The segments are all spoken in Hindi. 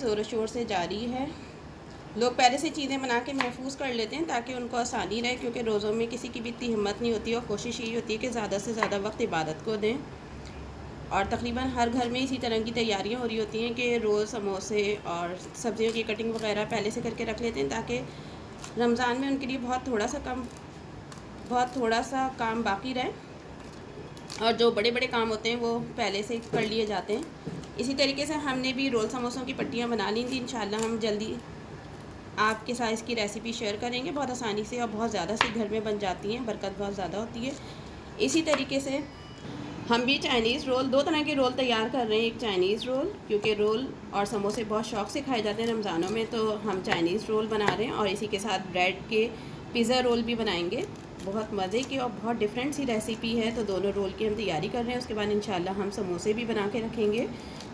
ज़ोर शोर से जारी है। लोग पहले से चीज़ें बना के महफूज कर लेते हैं ताकि उनको आसानी रहे, क्योंकि रोज़ों में किसी की भी इतनी हिम्मत नहीं होती और कोशिश यही होती है कि ज़्यादा से ज़्यादा वक्त इबादत को दें। और तकरीबन हर घर में इसी तरह की तैयारियां हो रही होती हैं कि रोज़ समोसे और सब्ज़ियों की कटिंग वगैरह पहले से करके रख लेते हैं ताकि रमज़ान में उनके लिए बहुत थोड़ा सा काम बाकी रहे और जो बड़े बड़े काम होते हैं वो पहले से कर लिए जाते हैं। इसी तरीके से हमने भी रोल समोसों की पट्टियाँ बना ली थी। इंशाल्लाह हम जल्दी आपके साथ इसकी रेसिपी शेयर करेंगे। बहुत आसानी से और बहुत ज़्यादा सी घर में बन जाती हैं, बरकत बहुत ज़्यादा होती है। इसी तरीके से हम भी चाइनीज़ रोल, दो तरह के रोल तैयार कर रहे हैं। एक चाइनीज़ रोल, क्योंकि रोल और समोसे बहुत शौक़ से खाए जाते हैं रमज़ानों में, तो हम चाइनीज़ रोल बना रहे हैं और इसी के साथ ब्रेड के पिज़्ज़ा रोल भी बनाएंगे। बहुत मज़े की और बहुत डिफरेंट सी रेसिपी है, तो दोनों रोल की हम तैयारी कर रहे हैं। उसके बाद इंशाल्लाह हम समोसे भी बना के रखेंगे,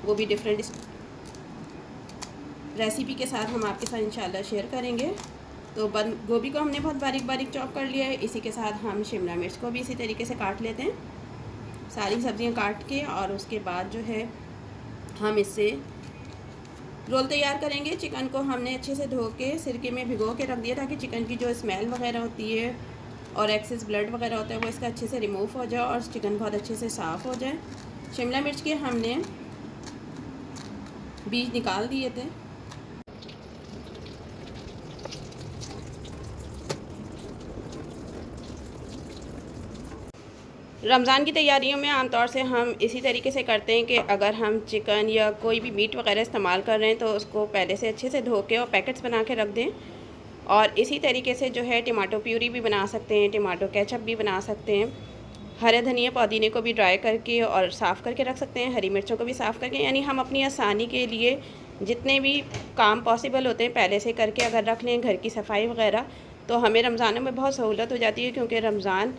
वो भी डिफरेंट रेसिपी के साथ हम आपके साथ इंशाल्लाह शेयर करेंगे। तो बंद गोभी को हमने बहुत बारीक बारीक चॉप कर लिया है। इसी के साथ हम शिमला मिर्च को भी इसी तरीके से काट लेते हैं, सारी सब्जियां काट के। और उसके बाद जो है हम इससे रोल तैयार करेंगे। चिकन को हमने अच्छे से धो के सिरके में भिगो के रख दिया ताकि चिकन की जो स्मेल वगैरह होती है और एक्सेस ब्लड वगैरह होता है वो इसका अच्छे से रिमूव हो जाए और चिकन बहुत अच्छे से साफ़ हो जाए। शिमला मिर्च के हमने बीज निकाल दिए थे। रमज़ान की तैयारियों में आमतौर से हम इसी तरीके से करते हैं कि अगर हम चिकन या कोई भी मीट वगैरह इस्तेमाल कर रहे हैं तो उसको पहले से अच्छे से धो के और पैकेट्स बना के रख दें। और इसी तरीके से जो है टमाटो प्यूरी भी बना सकते हैं, टमाटो केचप भी बना सकते हैं। हरे धनिया पुदीने को भी ड्राई करके और साफ़ करके रख सकते हैं, हरी मिर्चों को भी साफ़ करके। यानी हम अपनी आसानी के लिए जितने भी काम पॉसिबल होते हैं पहले से करके अगर रख लें, घर की सफाई वगैरह, तो हमें रमज़ानों में बहुत सहूलत हो जाती है। क्योंकि रमज़ान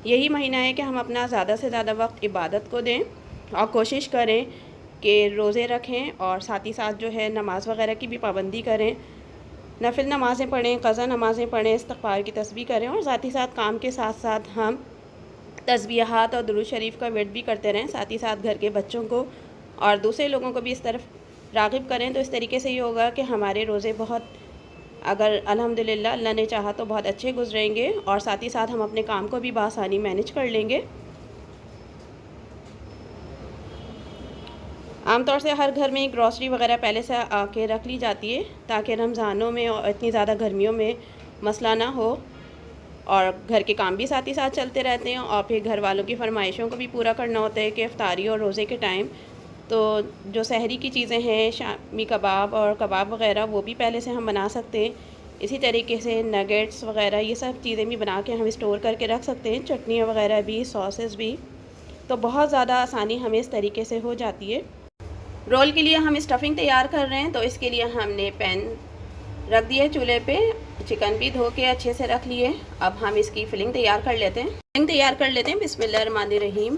यही महीना है कि हम अपना ज़्यादा से ज़्यादा वक्त इबादत को दें और कोशिश करें कि रोज़े रखें और साथ ही साथ जो है नमाज़ वगैरह की भी पाबंदी करें, नफिल नमाज़ें पढ़ें, क़ज़ा नमाज़ें पढ़ें, इस्तिग़फ़ार की तस्बीह करें और साथ ही साथ काम के साथ साथ हम तस्बीहात और दुरूद शरीफ का विर्द भी करते रहें। साथ ही साथ घर के बच्चों को और दूसरे लोगों को भी इस तरफ राग़िब करें। तो इस तरीके से ये होगा कि हमारे रोज़े बहुत, अगर अल्हम्दुलिल्लाह अल्लाह ने चाहा तो बहुत अच्छे गुजरेंगे और साथ ही साथ हम अपने काम को भी बआसानी मैनेज कर लेंगे। आमतौर से हर घर में ग्रॉसरी वगैरह पहले से आके रख ली जाती है ताकि रमज़ानों में और इतनी ज़्यादा गर्मियों में मसला ना हो और घर के काम भी साथ ही साथ चलते रहते हैं। और फिर घर वालों की फरमाइशों को भी पूरा करना होता है कि इफ्तारी और रोज़े के टाइम तो जो सहरी की चीज़ें हैं, शामी कबाब और कबाब वगैरह, वो भी पहले से हम बना सकते हैं। इसी तरीके से नगेट्स वगैरह ये सब चीज़ें भी बना के हम स्टोर करके रख सकते हैं, चटनियाँ वगैरह भी, सॉसेस भी। तो बहुत ज़्यादा आसानी हमें इस तरीके से हो जाती है। रोल के लिए हम स्टफ़िंग तैयार कर रहे हैं, तो इसके लिए हमने पैन रख दिया चूल्हे पे, चिकन भी धो के अच्छे से रख लिए। अब हम इसकी फिलिंग तैयार कर लेते हैं। बिस्मिल्लाहिर्रहमानिर्रहीम।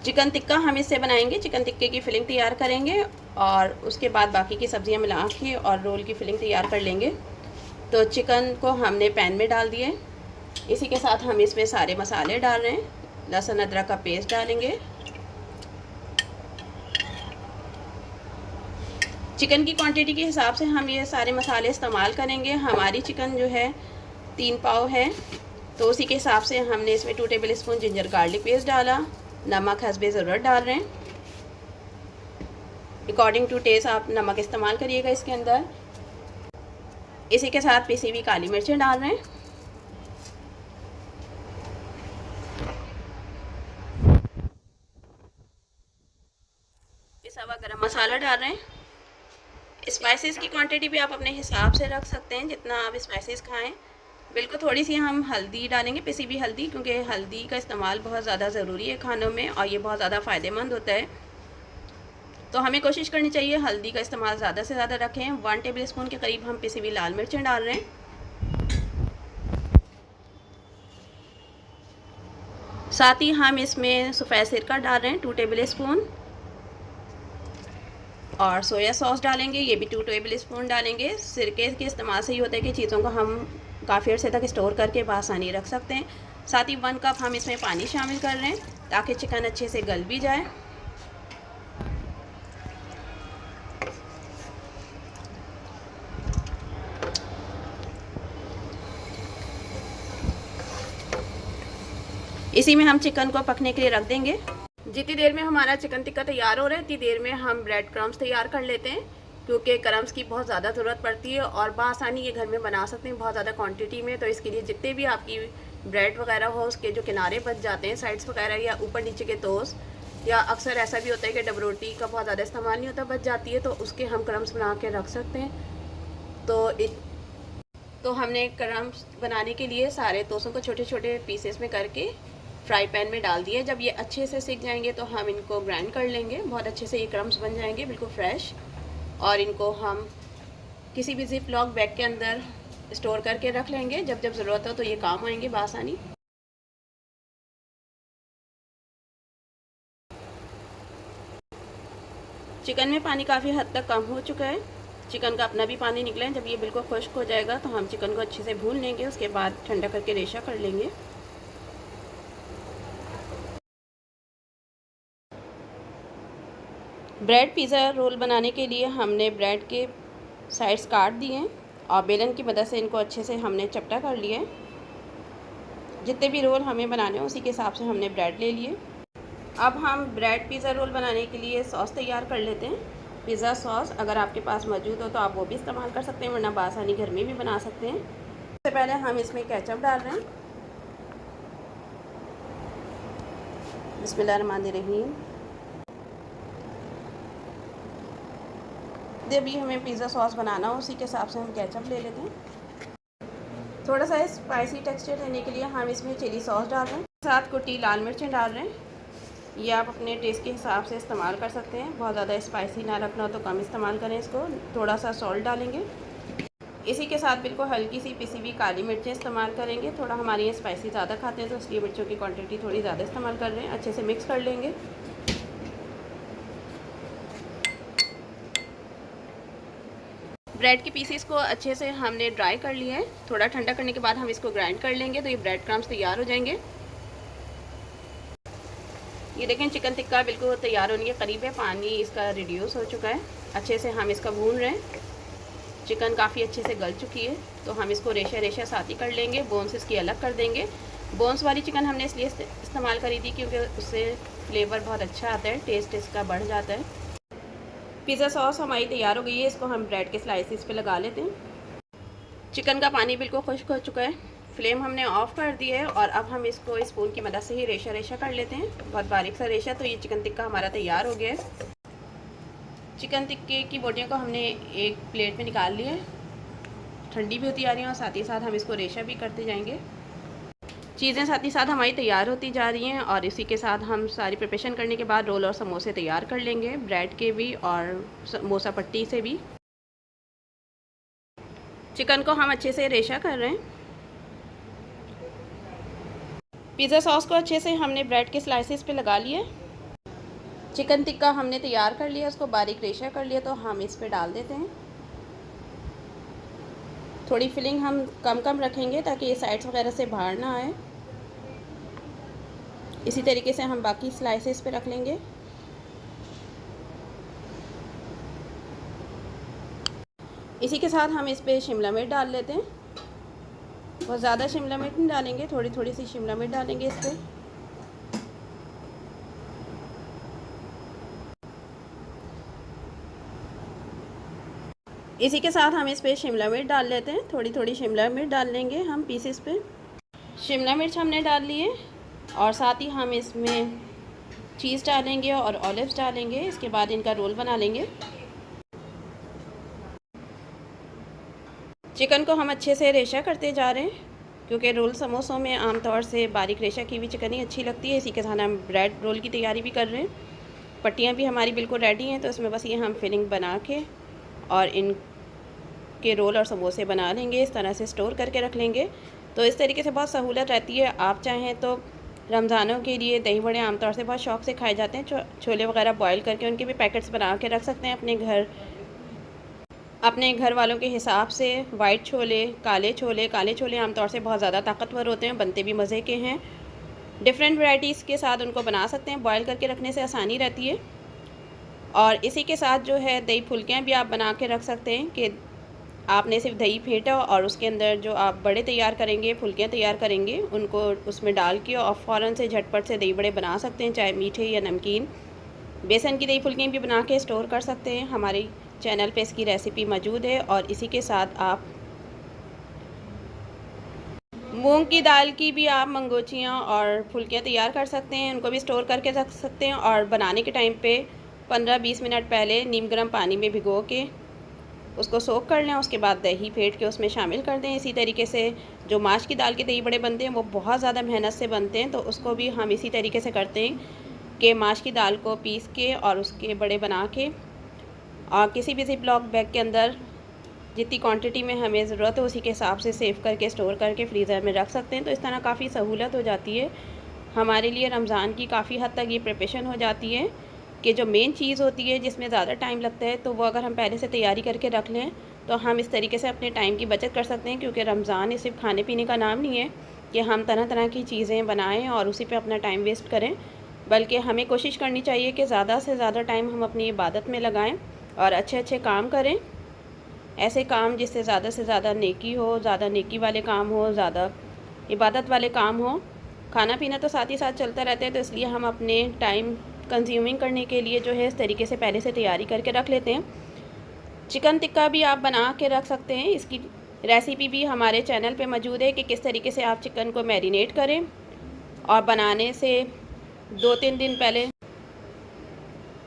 चिकन टिक्का हम इससे बनाएंगे, चिकन टिक्के की फिलिंग तैयार करेंगे और उसके बाद बाकी की सब्ज़ियां मिला के और रोल की फिलिंग तैयार कर लेंगे। तो चिकन को हमने पैन में डाल दिए। इसी के साथ हम इसमें सारे मसाले डाल रहे हैं। लहसुन अदरक का पेस्ट डालेंगे। चिकन की क्वांटिटी के हिसाब से हम ये सारे मसाले इस्तेमाल करेंगे। हमारी चिकन जो है 3 पाव है, तो उसी के हिसाब से हमने इसमें 2 table spoon ginger garlic paste डाला। नमक हस्बे ज़रूरत डाल रहे हैं, अकॉर्डिंग टू टेस्ट आप नमक इस्तेमाल करिएगा इसके अंदर। इसी के साथ पिसी हुई काली मिर्चें डाल रहे हैं। पिसा हुआ गरम मसाला डाल रहे हैं। स्पाइसेस की क्वांटिटी भी आप अपने हिसाब से रख सकते हैं, जितना आप स्पाइसेस खाएं। बिल्कुल थोड़ी सी हम हल्दी डालेंगे, पिसी हुई हल्दी, क्योंकि हल्दी का इस्तेमाल बहुत ज़्यादा ज़रूरी है खानों में और ये बहुत ज़्यादा फ़ायदेमंद होता है। तो हमें कोशिश करनी चाहिए हल्दी का इस्तेमाल ज़्यादा से ज़्यादा रखें। 1 टेबल स्पून के करीब हम पिसी हुई लाल मिर्चें डाल रहे हैं। साथ ही हम इसमें सफ़ेद सिरका डाल रहे हैं 2 टेबल स्पून और सोया सॉस डालेंगे, ये भी 2 टेबल स्पून डालेंगे। सिरके के इस्तेमाल से ही होता है कि चीज़ों को हम काफ़ी अर्से तक स्टोर करके बआसानी रख सकते हैं। साथ ही 1 कप हम इसमें पानी शामिल कर रहे हैं ताकि चिकन अच्छे से गल भी जाए। इसी में हम चिकन को पकने के लिए रख देंगे। जितनी देर में हमारा चिकन टिक्का तैयार हो रहा है इतनी देर में हम ब्रेड क्रम्स तैयार कर लेते हैं, क्योंकि क्रम्स की बहुत ज़्यादा ज़रूरत पड़ती है और बआसानी ये घर में बना सकते हैं बहुत ज़्यादा क्वांटिटी में। तो इसके लिए जितने भी आपकी ब्रेड वगैरह हो उसके जो किनारे बच जाते हैं, साइड्स वगैरह या ऊपर नीचे के टोस्ट, या अक्सर ऐसा भी होता है कि डब रोटी का बहुत ज़्यादा इस्तेमाल नहीं होता, बच जाती है, तो उसके हम क्रम्स बना के रख सकते हैं। तो हमने क्रम्स बनाने के लिए सारे टोस्टों को छोटे छोटे पीसेस में करके फ्राई पैन में डाल दिए। जब ये अच्छे से सीख जाएंगे तो हम इनको ग्राइंड कर लेंगे, बहुत अच्छे से ये क्रम्स बन जाएंगे बिल्कुल फ्रेश। और इनको हम किसी भी जिप लॉक बैग के अंदर स्टोर करके रख लेंगे, जब जब ज़रूरत हो तो ये काम आएंगे बआसानी। चिकन में पानी काफ़ी हद तक कम हो चुका है, चिकन का अपना भी पानी निकला है। जब ये बिल्कुल खुश्क हो जाएगा तो हम चिकन को अच्छे से भून लेंगे, उसके बाद ठंडा करके रेशा कर लेंगे। ब्रेड पिज़्ज़ा रोल बनाने के लिए हमने ब्रेड के साइड्स काट दिए हैं और बेलन की मदद से इनको अच्छे से हमने चपटा कर लिया है। जितने भी रोल हमें बनाने हैं उसी के हिसाब से हमने ब्रेड ले लिए। अब हम ब्रेड पिज़्ज़ा रोल बनाने के लिए सॉस तैयार कर लेते हैं। पिज़्ज़ा सॉस अगर आपके पास मौजूद हो तो आप वो भी इस्तेमाल कर सकते हैं, वरना बआसानी घर में भी बना सकते हैं। सबसे पहले हम इसमें केचप डाल रहे हैं। बिस्मिल्लाहिर्रहमानिर्रहीम। जब भी हमें पिज़्ज़ा सॉस बनाना हो उसी के हिसाब से हम केचप ले लेते हैं। थोड़ा सा स्पाइसी टेक्सचर देने के लिए हम इसमें चिली सॉस डाल रहे हैं, साथ कुटी लाल मिर्चें डाल रहे हैं। ये आप अपने टेस्ट के हिसाब से इस्तेमाल कर सकते हैं, बहुत ज़्यादा स्पाइसी ना रखना हो तो कम इस्तेमाल करें इसको। थोड़ा सा सॉल्ट डालेंगे। इसी के साथ बिल्कुल हल्की सी पिसी हुई काली मिर्चें इस्तेमाल करेंगे। थोड़ा हमारे यहाँ स्पाइसी ज़्यादा खाते हैं तो इसलिए मिर्चों की क्वांटिटी थोड़ी ज़्यादा इस्तेमाल कर रहे हैं। अच्छे से मिक्स कर लेंगे। ब्रेड के पीसेस को अच्छे से हमने ड्राई कर लिया है। थोड़ा ठंडा करने के बाद हम इसको ग्राइंड कर लेंगे तो ये ब्रेड क्रम्स तैयार हो जाएंगे। ये देखें चिकन टिक्का बिल्कुल तैयार होने के करीब है, पानी इसका रिड्यूस हो चुका है। अच्छे से हम इसका भून रहे हैं। चिकन काफ़ी अच्छे से गल चुकी है तो हम इसको रेशा रेशा साथ ही कर लेंगे, बोन्स इसकी अलग कर देंगे। बोन्स वाली चिकन हमने इसलिए इस्तेमाल करी थी क्योंकि उससे फ्लेवर बहुत अच्छा आता है, टेस्ट इसका बढ़ जाता है। पिज़्ज़ा सॉस हमारी तैयार हो गई है, इसको हम ब्रेड के स्लाइसिस पे लगा लेते हैं। चिकन का पानी बिल्कुल खुश्क हो चुका है, फ्लेम हमने ऑफ़ कर दी है और अब हम इसको स्पून की मदद से ही रेशा रेशा कर लेते हैं, बहुत बारीक सा रेशा। तो ये चिकन टिक्का हमारा तैयार हो गया है। चिकन टिक्के की बोटियों को हमने एक प्लेट में निकाल लिया है, ठंडी भी होती आ रही है और साथ ही साथ हम इसको रेशा भी करते जाएंगे। चीज़ें साथ ही साथ हमारी तैयार होती जा रही हैं और इसी के साथ हम सारी प्रिपरेशन करने के बाद रोल और समोसे तैयार कर लेंगे, ब्रेड के भी और समोसा पट्टी से भी। चिकन को हम अच्छे से रेशा कर रहे हैं। पिज़्ज़ा सॉस को अच्छे से हमने ब्रेड के स्लाइसिस पे लगा लिए। चिकन टिक्का हमने तैयार कर लिया, उसको बारीक रेशा कर लिया, तो हम इस पे डाल देते हैं। थोड़ी फिलिंग हम कम कम रखेंगे ताकि ये साइड्स वगैरह से बाहर ना आए। इसी तरीके से हम बाकी स्लाइसेस पे रख लेंगे। इसी के साथ हम इस पे शिमला मिर्च डाल लेते हैं। बहुत ज़्यादा शिमला मिर्च नहीं डालेंगे, थोड़ी थोड़ी सी शिमला मिर्च डालेंगे इस पर। इसी के साथ हम इस पर शिमला मिर्च डाल लेते हैं, थोड़ी थोड़ी शिमला मिर्च डाल लेंगे हम पीसेस पे। शिमला मिर्च हमने डाल लिए और साथ ही हम इसमें चीज़ डालेंगे और ऑलिव्स डालेंगे। इसके बाद इनका रोल बना लेंगे। चिकन को हम अच्छे से रेशा करते जा रहे हैं क्योंकि रोल समोसों में आमतौर से बारीक रेशा की हुई चिकन ही अच्छी लगती है। इसी के साथ हम ब्रेड रोल की तैयारी भी कर रहे हैं। पट्टियाँ भी हमारी बिल्कुल रेडी हैं, तो इसमें बस ये हम फिलिंग बना के और इनके रोल और समोसे बना लेंगे, इस तरह से स्टोर करके रख लेंगे। तो इस तरीके से बहुत सहूलत रहती है। आप चाहें तो रमज़ानों के लिए दही बड़े आमतौर से बहुत शौक़ से खाए जाते हैं, छोले वगैरह बॉयल करके उनके भी पैकेट्स बना के रख सकते हैं अपने घर वालों के हिसाब से। वाइट छोले, काले छोले आमतौर से बहुत ज़्यादा ताकतवर होते हैं, बनते भी मज़े के हैं। डिफरेंट वैराइटीज़ के साथ उनको बना सकते हैं, बॉयल करके रखने से आसानी रहती है। और इसी के साथ जो है दही फुल्कियाँ भी आप बना के रख सकते हैं कि आपने सिर्फ दही फेंटा और उसके अंदर जो आप बड़े तैयार करेंगे, फुल्कियाँ तैयार करेंगे, उनको उसमें डाल के और फ़ौरन से झटपट से दही बड़े बना सकते हैं, चाहे मीठे या नमकीन। बेसन की दही फुल्कियाँ भी बना के स्टोर कर सकते हैं। हमारे चैनल पे इसकी रेसिपी मौजूद है। और इसी के साथ आप मूंग की दाल की भी आप मंगोचियाँ और फुल्कियाँ तैयार कर सकते हैं, उनको भी स्टोर करके रख सकते हैं। और बनाने के टाइम पे 15-20 मिनट पहले नीम गर्म पानी में भिगो के उसको सोख कर लें। उसके बाद दही फेंट के उसमें शामिल कर दें। इसी तरीके से जो माश की दाल के दही बड़े बनते हैं वो बहुत ज़्यादा मेहनत से बनते हैं, तो उसको भी हम इसी तरीके से करते हैं कि माश की दाल को पीस के और उसके बड़े बना के और किसी भी ज़िप-लॉक बैग के अंदर जितनी क्वांटिटी में हमें ज़रूरत है उसी के हिसाब से सेव करके स्टोर करके फ्रीज़र में रख सकते हैं। तो इस तरह काफ़ी सहूलत हो जाती है हमारे लिए। रमज़ान की काफ़ी हद तक ये प्रिपरेशन हो जाती है कि जो मेन चीज़ होती है जिसमें ज़्यादा टाइम लगता है, तो वो अगर हम पहले से तैयारी करके रख लें तो हम इस तरीके से अपने टाइम की बचत कर सकते हैं। क्योंकि रमज़ान सिर्फ खाने पीने का नाम नहीं है कि हम तरह तरह की चीज़ें बनाएँ और उसी पे अपना टाइम वेस्ट करें, बल्कि हमें कोशिश करनी चाहिए कि ज़्यादा से ज़्यादा टाइम हम अपनी इबादत में लगाएँ और अच्छे अच्छे काम करें। ऐसे काम जिससे ज़्यादा से ज़्यादा नेकी हो, ज़्यादा नेकी वाले काम हो, ज़्यादा इबादत वाले काम हो। खाना पीना तो साथ ही साथ चलता रहता है, तो इसलिए हम अपने टाइम कंज्यूमिंग करने के लिए जो है इस तरीके से पहले से तैयारी करके रख लेते हैं। चिकन टिक्का भी आप बना के रख सकते हैं। इसकी रेसिपी भी हमारे चैनल पे मौजूद है कि किस तरीके से आप चिकन को मैरिनेट करें और बनाने से 2-3 दिन पहले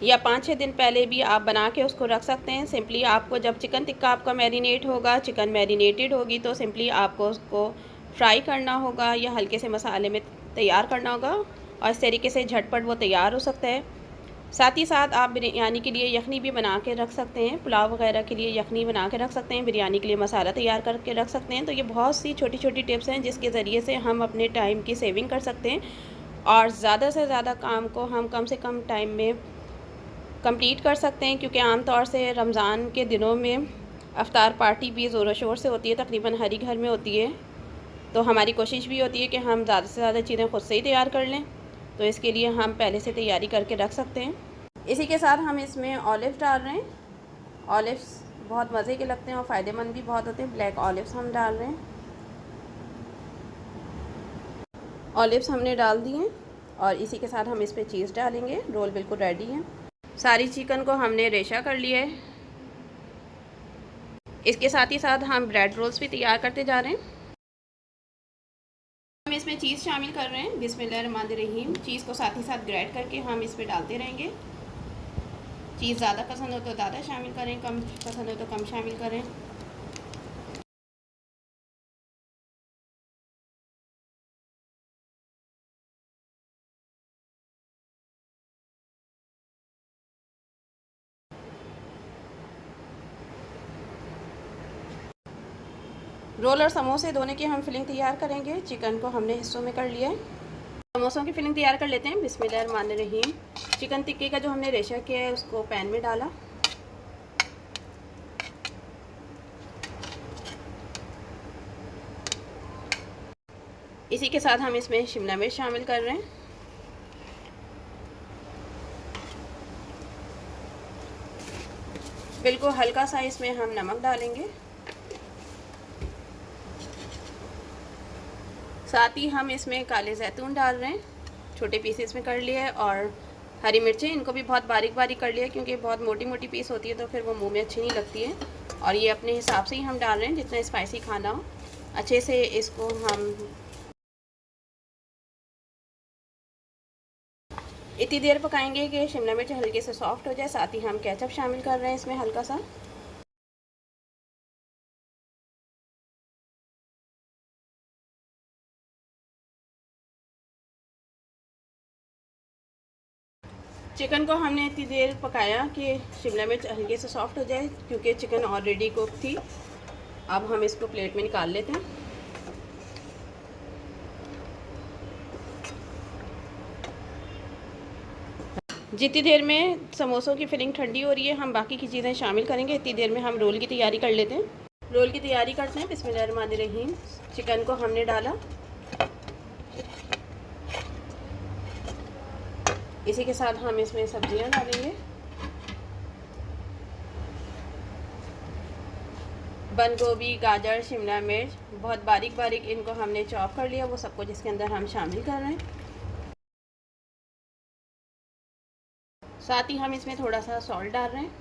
या 5-6 दिन पहले भी आप बना के उसको रख सकते हैं। सिंपली आपको जब चिकन टिक्का आपका मैरिनेट होगा, चिकन मैरिनेटेड होगी, तो सिंपली आपको उसको फ्राई करना होगा या हल्के से मसाले में तैयार करना होगा और इस तरीके से झटपट वो तैयार हो सकता है। साथ ही साथ आप बिरयानी के लिए यखनी भी बना के रख सकते हैं, पुलाव वगैरह के लिए यखनी बना के रख सकते हैं, बिरयानी के लिए मसाला तैयार करके रख सकते हैं। तो ये बहुत सी छोटी छोटी टिप्स हैं जिसके ज़रिए से हम अपने टाइम की सेविंग कर सकते हैं और ज़्यादा से ज़्यादा काम को हम कम से कम टाइम में कंप्लीट कर सकते हैं। क्योंकि आम तौर से रमज़ान के दिनों में अफ्तार पार्टी भी ज़ोरों शोर से होती है, तकरीबन हर ही घर में होती है। तो हमारी कोशिश भी होती है कि हम ज़्यादा से ज़्यादा चीज़ें ख़ुद से ही तैयार कर लें, तो इसके लिए हम पहले से तैयारी करके रख सकते हैं। इसी के साथ हम इसमें ऑलिव्स डाल रहे हैं। ऑलिव्स बहुत मज़े के लगते हैं और फ़ायदेमंद भी बहुत होते हैं। ब्लैक ऑलिव्स हम डाल रहे हैं। ऑलिव्स हमने डाल दिए और इसी के साथ हम इस पर चीज़ डालेंगे। रोल बिल्कुल रेडी है। सारी चिकन को हमने रेशा कर लिया है। इसके साथ ही साथ हम ब्रेड रोल्स भी तैयार करते जा रहे हैं। हम इसमें चीज़ शामिल कर रहे हैं। बिस्मिल्लाहिर्रहमानिर्रहीम। चीज़ को साथ ही साथ ग्रेट करके हम इस पर डालते रहेंगे। चीज़ ज़्यादा पसंद हो तो ज़्यादा शामिल करें, कम पसंद हो तो कम शामिल करें। रोल और समोसे दोनों की हम फिलिंग तैयार करेंगे। चिकन को हमने हिस्सों में कर लिया है। समोसों की फिलिंग तैयार कर लेते हैं। बिस्मिल्लाहिर्रहमानिर्रहीम। चिकन टिक्के का जो हमने रेशा किया है उसको पैन में डाला। इसी के साथ हम इसमें शिमला मिर्च शामिल कर रहे हैं। बिल्कुल हल्का सा इसमें हम नमक डालेंगे। साथ ही हम इसमें काले जैतून डाल रहे हैं, छोटे पीसेस में कर लिए। और हरी मिर्चें, इनको भी बहुत बारीक बारीक कर लिया क्योंकि बहुत मोटी मोटी पीस होती है तो फिर वो मुंह में अच्छी नहीं लगती है। और ये अपने हिसाब से ही हम डाल रहे हैं, जितना स्पाइसी खाना हो। अच्छे से इसको हम इतनी देर पकाएंगे कि शिमला मिर्च हल्के से सॉफ्ट हो जाए। साथ ही हम केचप शामिल कर रहे हैं इसमें हल्का सा। चिकन को हमने इतनी देर पकाया कि शिमला मिर्च हल्के से सॉफ्ट हो जाए, क्योंकि चिकन ऑलरेडी कुक थी। अब हम इसको प्लेट में निकाल लेते हैं। जितनी देर में समोसों की फिलिंग ठंडी हो रही है, हम बाकी की चीज़ें शामिल करेंगे। इतनी देर में हम रोल की तैयारी कर लेते हैं। रोल की तैयारी करते हैं। बिस्मिल्लाहिर्रहमानिर्रहीम। चिकन को हमने डाला। इसी के साथ हम इसमें सब्जियां डालेंगे। बंद गोभी, गाजर, शिमला मिर्च बहुत बारीक बारीक इनको हमने चॉप कर लिया, वो सब कुछ इसके अंदर हम शामिल कर रहे हैं। साथ ही हम इसमें थोड़ा सा सॉल्ट डाल रहे हैं।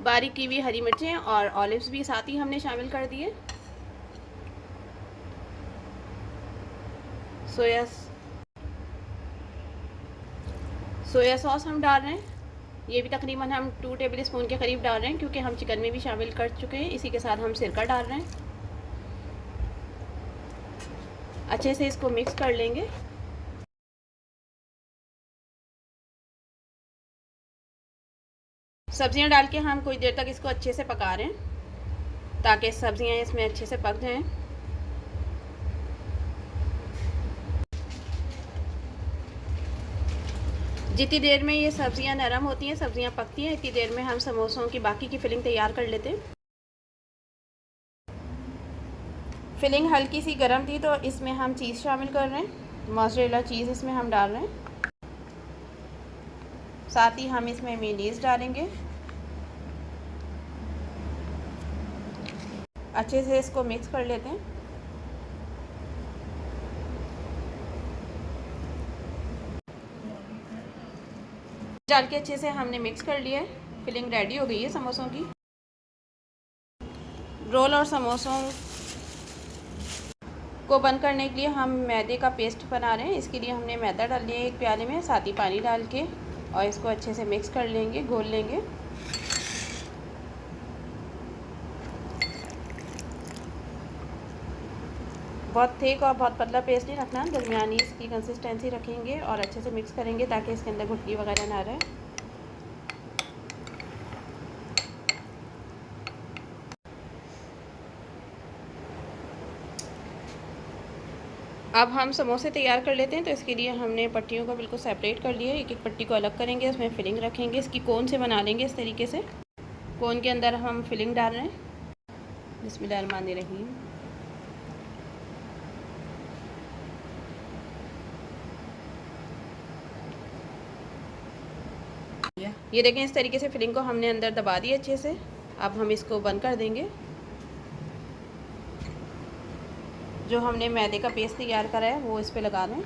बारीक की हुई हरी मिर्चें और ऑलिव्स भी साथ ही हमने शामिल कर दिए। सोया सॉस हम डाल रहे हैं, ये भी तकरीबन हम 2 टेबल स्पून के करीब डाल रहे हैं, क्योंकि हम चिकन में भी शामिल कर चुके हैं। इसी के साथ हम सिरका डाल रहे हैं। अच्छे से इसको मिक्स कर लेंगे। सब्जियां डाल के हम कुछ देर तक इसको अच्छे से पका रहे हैं, ताकि सब्जियां इसमें अच्छे से पक जाएं। जितनी देर में ये सब्जियां नरम होती हैं, सब्जियां पकती हैं, इतनी देर में हम समोसों की बाकी की फिलिंग तैयार कर लेते हैं। फिलिंग हल्की सी गर्म थी तो इसमें हम चीज़ शामिल कर रहे हैं। मोज़रेला चीज़ इसमें हम डाल रहे हैं। साथ ही हम इसमें मेयोनीज़ डालेंगे। अच्छे से इसको मिक्स कर लेते हैं। डाल के अच्छे से हमने मिक्स कर लिया है। फिलिंग रेडी हो गई है समोसों की। रोल और समोसों को बंद करने के लिए हम मैदे का पेस्ट बना रहे हैं। इसके लिए हमने मैदा डाल लिया एक प्याले में, साथ ही पानी डाल के, और इसको अच्छे से मिक्स कर लेंगे, घोल लेंगे। बहुत थिक और बहुत पतला पेस्ट नहीं रखना, दरमियानी इसकी कंसिस्टेंसी रखेंगे और अच्छे से मिक्स करेंगे ताकि इसके अंदर गुठली वगैरह ना रहे। अब हम समोसे तैयार कर लेते हैं। तो इसके लिए हमने पट्टियों को बिल्कुल सेपरेट कर लिया है। एक एक पट्टी को अलग करेंगे, उसमें फिलिंग रखेंगे। इसकी कोन से बना लेंगे इस तरीके से। कोन के अंदर हम फिलिंग डाल रहे हैं। बिस्मिल्लाहिर्रहमानिर्रहीम। ये देखें, इस तरीके से फिलिंग को हमने अंदर दबा दी अच्छे से। अब हम इसको बंद कर देंगे। जो हमने मैदे का पेस्ट तैयार करा है वो इस पे लगा दें।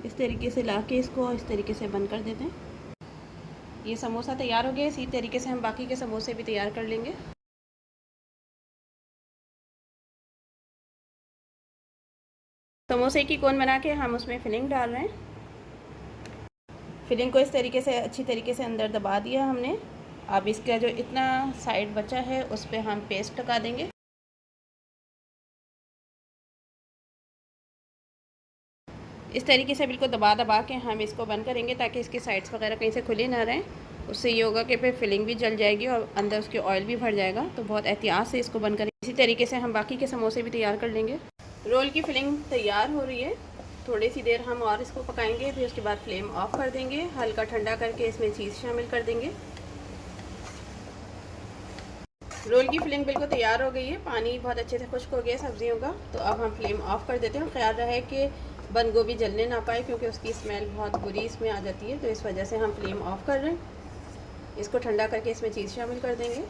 इस तरीके से ला के इसको इस तरीके से बंद कर देते हैं। ये समोसा तैयार हो गया। इसी तरीके से हम बाकी के समोसे भी तैयार कर लेंगे। समोसे की कोन बना के हम उसमें फिलिंग डाल रहे हैं। फिलिंग को इस तरीके से अच्छी तरीके से अंदर दबा दिया हमने। अब इसका जो इतना साइड बचा है उस पर हम पेस्ट लगा देंगे। इस तरीके से बिल्कुल दबा दबा के हम इसको बंद करेंगे, ताकि इसकी साइड्स वगैरह कहीं से खुली ना रहें। उससे ये होगा कि फिर फिलिंग भी जल जाएगी और अंदर उसके ऑयल भी भर जाएगा। तो बहुत एहतियात से इसको बंद करें। इसी तरीके से हम बाकी के समोसे भी तैयार कर लेंगे। रोल की फिलिंग तैयार हो रही है। थोड़ी सी देर हम और इसको पकाएंगे, फिर उसके बाद फ्लेम ऑफ कर देंगे। हल्का ठंडा करके इसमें चीज़ शामिल कर देंगे। रोल की फिलिंग बिल्कुल तैयार हो गई है। पानी बहुत अच्छे से खुश्क हो गया सब्जियों का। तो अब हम फ्लेम ऑफ कर देते हैं। ख्याल रहे कि बंद गोभी जलने ना पाए, क्योंकि उसकी स्मेल बहुत बुरी इसमें आ जाती है। तो इस वजह से हम फ्लेम ऑफ कर रहे हैं। इसको ठंडा करके इसमें चीज़ शामिल कर देंगे।